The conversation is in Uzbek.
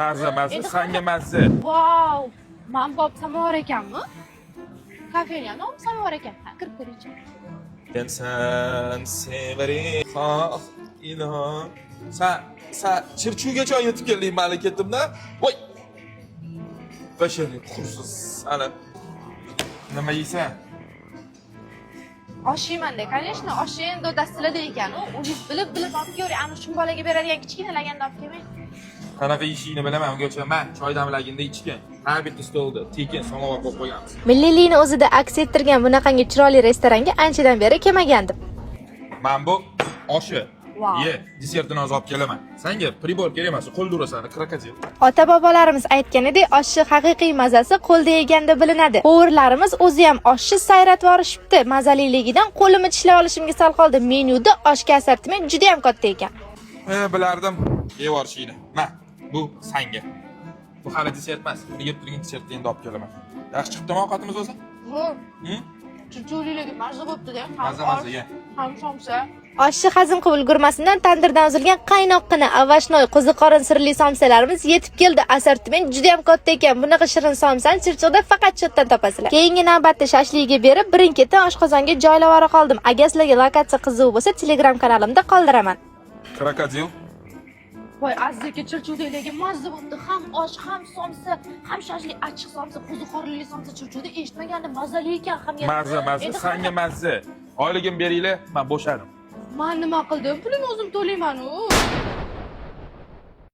Mazza, senga mazza. Vau, men bop samovar ekanmi? Kafega nom samovar ekan. Ha, kirib ko'ring. Sen severing, xoh, ilohim. Sa chirchuvgacha yetib kelding mamlakatimda. Voy. Bashari qursiz ana. Nima yeysan? Osh yeyman-da, конечно, oshni endi dastilada ekan-u. Uni bilib olib ko'ring, ana shu bolaga beradigan kichkina laganda olib kelmang. Qanaqa ishingni bilaman, ungacha men choy damlaganda ichgan. Har bitta stolda tekin samovar qo'yib qo'yamiz. Milliylikni o'zida aks ettirgan bunaqangi chiroyli restoranga anchadan beri kelmagandim. Men bu oshi. Wow. Ye, desertini olib kelaman. Senga pribor kerak emas, qo'lda urasan, krokodil. Ota-bobolarimiz aytganidek, oshni haqiqiy mazasi qo'lda yeganda bilinadi. O'g'irlarimiz o'zi ham oshni sayratib yorishibdi. Mazaliligidan qo'limni tishlab olishimga sal qoldi. Menyuda oshga assortiment juda ham katta ekan. Bilardim. Yevorishingni. Ma, bu senga. Bu hali desert emas. Buni yeb turgan desertni endi olib kelaman. Yaxshi chiqdimi ovqatimiz o'zi? Chuchuliligi mazza bo'pti-da. Mazza ye. Ham somsa. Oshni hazm qilib ulgurmasidan tandirdan uzilgan qaynoqqina avashnoy qo'ziqorin sirli somsalarimiz yetib keldi. Assortiment juda ham katta ekan. Bunaqa shirin somsani Chirchiqda faqat shu yerdan topasizlar. Keyingi navbatda shashligiga berib, birin-ketin oshqozonga joylab yubora qoldim. Agar sizlarga lokatsiya qiziq bo'lsa, Telegram kanalimda qoldiraman. Krokodil. Voy, azdagi chirchuvdagi mazza bo'pti. Ham osh, ham somsa, ham shashlik, achchiq somsa, qo'ziqorinli somsa chirchuvda eshitmagandim. Mazali ekan ham yana. Mazza, senga mazza. Oyligim beringlar, men bo'shadim. Men nima qildim? Pulni o'zim to'layman-ku.